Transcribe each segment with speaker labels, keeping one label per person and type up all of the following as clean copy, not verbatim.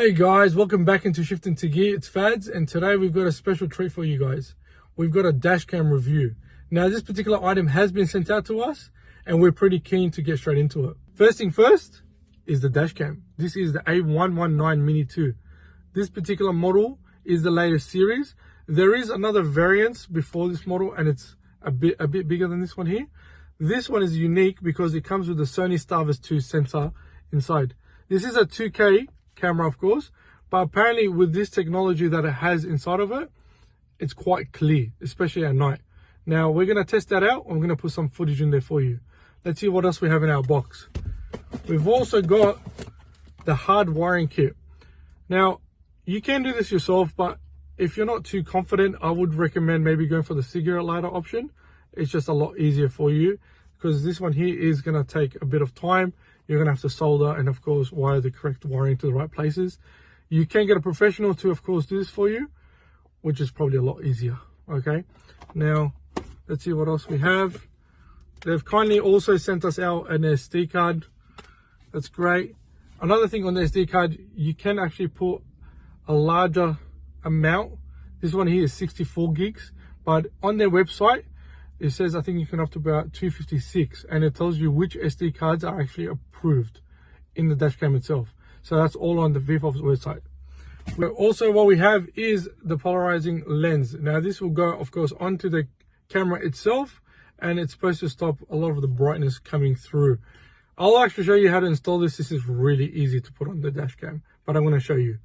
Speaker 1: Hey guys, welcome back into Shifting to Gear. It's Fads, and today we've got a special treat for you guys. We've got a dash cam review. Now this particular item has been sent out to us and we're pretty keen to get straight into it. First thing first is the dash cam. This is the A119 Mini 2. This particular model is the latest series. There is another variant before this model and it's a bit bigger than this one here. This one is unique because it comes with the Sony Starvis 2 sensor inside. This is a 2K camera, of course, but apparently with this technology that it has inside of it, it's quite clear, especially at night. Now we're going to test that out. I'm going to put some footage in there for you. Let's see what else we have in our box. We've also got the hard wiring kit. Now you can do this yourself, but if you're not too confident, I would recommend maybe going for the cigarette lighter option. It's just a lot easier for you because this one here is going to take a bit of time. You're going to have to solder and of course wire the correct wiring to the right places. You can get a professional to of course do this for you, which is probably a lot easier. Okay, now let's see what else we have. They've kindly also sent us out an SD card. That's great. Another thing on the SD card, you can actually put a larger amount. This one here is 64 gigs, but on their website it says I think you can up to about 256, and it tells you which SD cards are actually approved in the dashcam itself. So that's all on the VIFO's website. But also what we have is the polarizing lens. Now this will go of course onto the camera itself, and it's supposed to stop a lot of the brightness coming through. I'll actually show you how to install this. This is really easy to put on the dashcam, but I'm going to show you.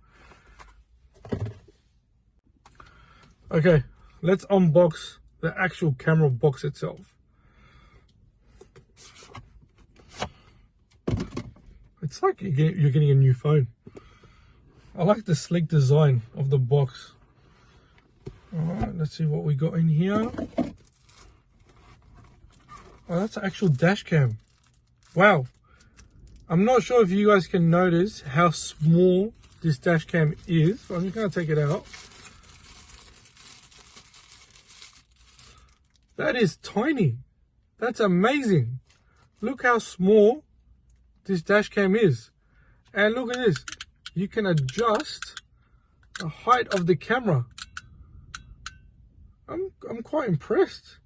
Speaker 1: Okay, let's unbox the actual camera box itself. It's like you're getting a new phone. I like the sleek design of the box. All right, let's see what we got in here. Oh, that's an actual dash cam. Wow. I'm not sure if you guys can notice how small this dash cam is. So I'm just going to take it out. That is tiny. That's amazing. Look how small this dash cam is. And look at this. You can adjust the height of the camera. I'm quite impressed.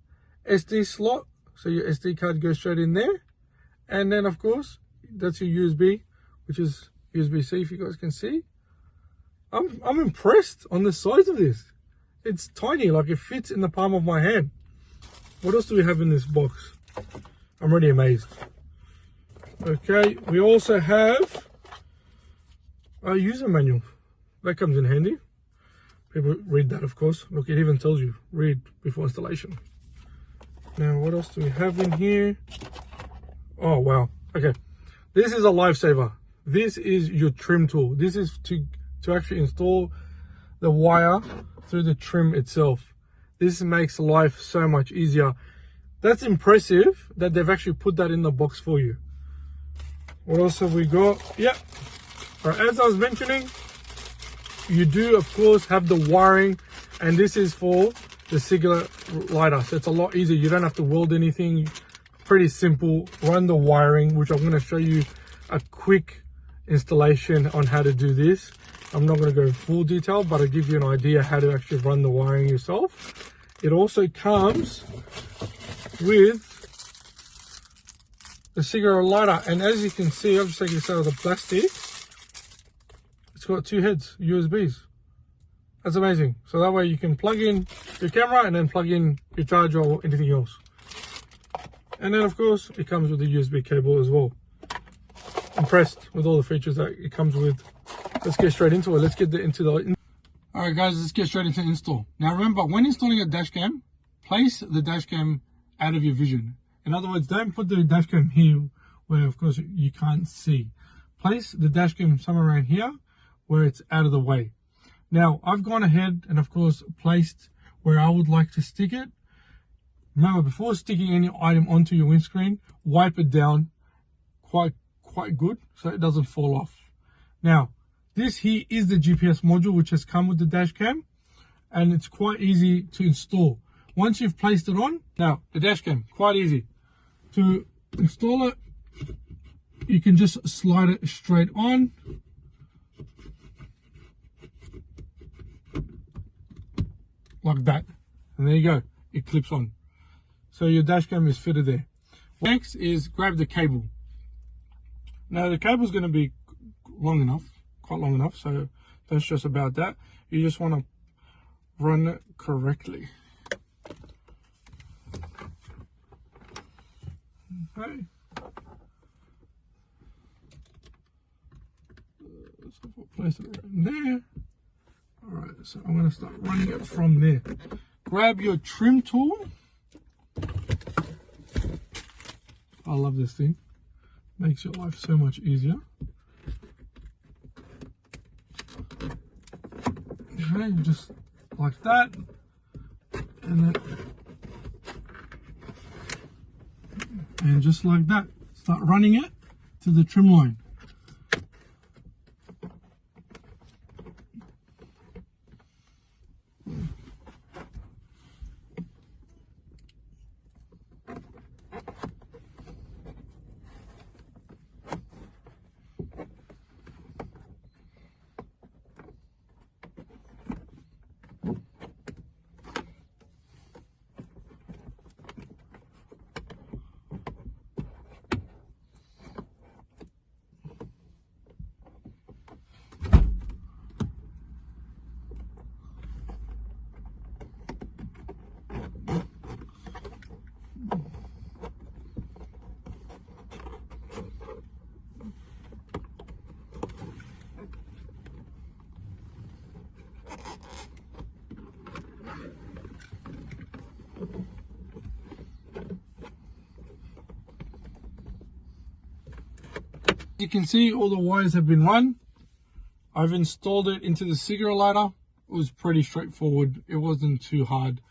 Speaker 1: SD slot, so your SD card goes straight in there. And then of course, that's your USB, which is USB-C if you guys can see. I'm impressed on the size of this. It's tiny, like it fits in the palm of my hand. What else do we have in this box? I'm really amazed. Okay, we also have a user manual. That comes in handy. People read that, of course. Look, it even tells you, read before installation. Now, what else do we have in here? Oh, wow. Okay, this is a lifesaver. This is your trim tool. This is to actually install the wire through the trim itself. This makes life so much easier. That's impressive that they've actually put that in the box for you. What else have we got? Yeah. All right, as I was mentioning, you do of course have the wiring, and this is for the cigarette lighter. So it's a lot easier. You don't have to weld anything. Pretty simple. Run the wiring, which I'm going to show you a quick installation on how to do this. I'm not going to go full detail, but I'll give you an idea how to actually run the wiring yourself. It also comes with the cigarette lighter, and as you can see, I've just taken this out of the plastic. It's got two heads, USBs. That's amazing. So that way you can plug in your camera and then plug in your charger or anything else. And then of course it comes with a USB cable as well. Impressed with all the features that it comes with. Let's get straight into it. Let's get into the... Alright guys, let's get straight into install. Now remember, when installing a dashcam, place the dashcam out of your vision. In other words, don't put the dashcam here where of course you can't see. Place the dashcam somewhere around here where it's out of the way. Now I've gone ahead and of course placed where I would like to stick it. Remember, before sticking any item onto your windscreen, wipe it down quite good so it doesn't fall off. Now this here is the GPS module which has come with the dash cam, and it's quite easy to install. Once you've placed it on, now the dash cam, quite easy. To install it, you can just slide it straight on. like that. And there you go, it clips on. So your dash cam is fitted there. Next is grab the cable. Now the cable is going to be long enough, quite long enough, so don't stress about that. You just want to run it correctly. Okay. So we'll place it right there. Alright, so I'm going to start running it from there. Grab your trim tool. I love this thing. Makes your life so much easier. Okay, just like that. And just like that. Start running it to the trim line. You can see all the wires have been run. I've installed it into the cigarette lighter. It was pretty straightforward. It wasn't too hard.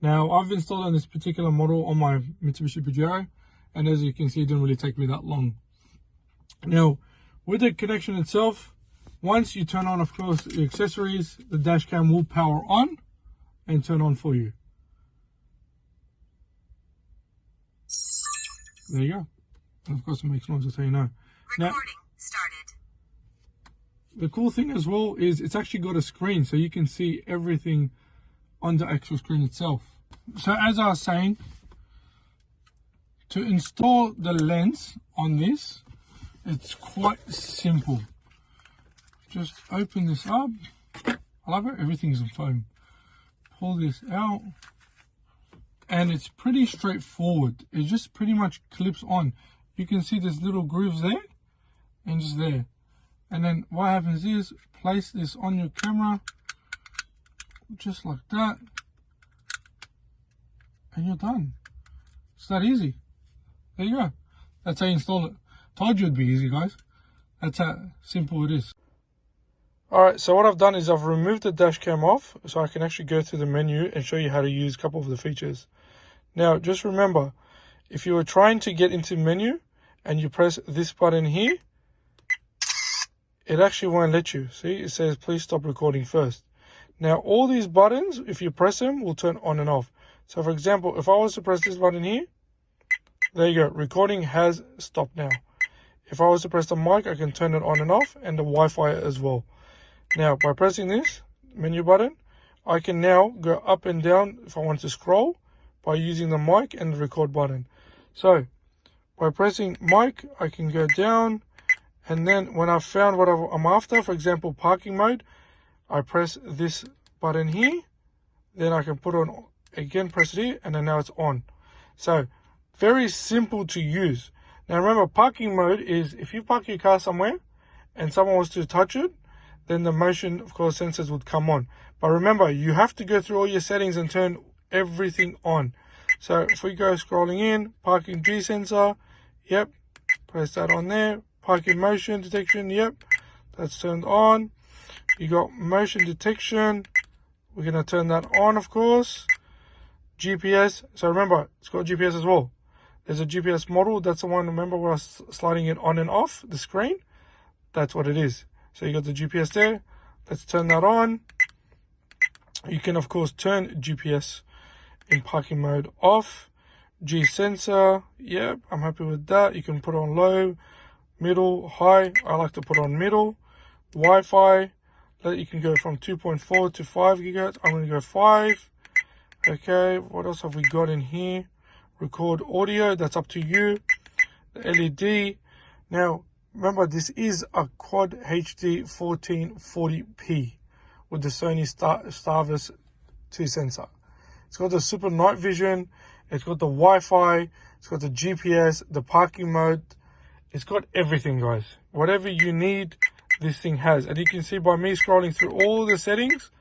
Speaker 1: Now I've installed on this particular model on my Mitsubishi Pajero, and as you can see, it didn't really take me that long. Now with the connection itself, once you turn on, of course, the accessories, the dash cam will power on and turn on for you. There you go. And of course it makes noise, so you know.
Speaker 2: Recording started.
Speaker 1: The cool thing as well is it's actually got a screen, so you can see everything on the actual screen itself. So as I was saying, to install the lens on this, it's quite simple. Just open this up. I love it, everything's in foam. Pull this out, and it's pretty straightforward. It just pretty much clips on. You can see there's little grooves there and just there. And then what happens is place this on your camera just like that, and you're done. It's that easy. There you go. That's how you install it. Told you it'd be easy, guys. That's how simple it is. Alright, so what I've done is I've removed the dash cam off so I can actually go through the menu and show you how to use a couple of the features. Now just remember, if you were trying to get into menu and you press this button here, it actually won't let you. See, it says please stop recording first. Now all these buttons, if you press them, will turn on and off. So for example, if I was to press this button here, there you go, recording has stopped now. If I was to press the mic, I can turn it on and off, and the Wi-Fi as well. Now by pressing this menu button, I can now go up and down if I want to scroll by using the mic and the record button. So by pressing mic, I can go down, and then when I've found what I'm after, for example parking mode, I press this button here, then I can put on again, press it here, and then now it's on. So very simple to use. Now remember, parking mode is if you park your car somewhere and someone was to touch it, then the motion, of course, sensors would come on. But remember, you have to go through all your settings and turn everything on. So if we go scrolling in, parking G sensor, yep, press that on there. Parking motion detection, yep, that's turned on. You got motion detection, we're going to turn that on, of course. GPS, so remember, it's got GPS as well. There's a GPS model, that's the one, remember, where I was sliding it on and off the screen. That's what it is. So you got the GPS there. Let's turn that on. You can, of course, turn GPS in parking mode off. G sensor, yep, I'm happy with that. You can put on low, middle, high. I like to put on middle. Wi-Fi, you can go from 2.4 to 5 gigahertz. I'm going to go 5. Okay, what else have we got in here? Record audio, that's up to you. The LED. Now, remember, this is a Quad HD 1440p with the Sony Starvis 2 sensor. It's got the super night vision, it's got the Wi-Fi, it's got the GPS, the parking mode. It's got everything, guys. Whatever you need, this thing has. And you can see by me scrolling through all the settings,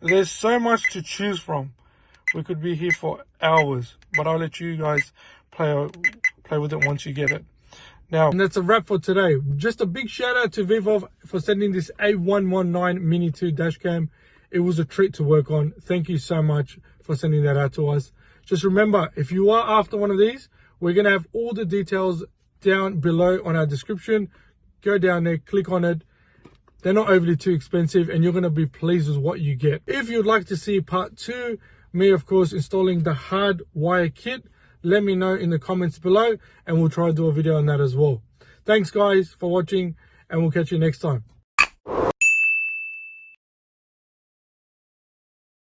Speaker 1: there's so much to choose from. We could be here for hours, but I'll let you guys play with it once you get it. Now, and that's a wrap for today. Just a big shout out to VIFO for sending this A119 Mini 2 dash cam. It was a treat to work on. Thank you so much for sending that out to us. Just remember, if you are after one of these, we're going to have all the details down below on our description. Go down there, click on it. They're not overly too expensive, and you're going to be pleased with what you get. If you'd like to see part 2, me, of course, installing the hard wire kit, let me know in the comments below, and we'll try to do a video on that as well. Thanks, guys, for watching, and we'll catch you next time.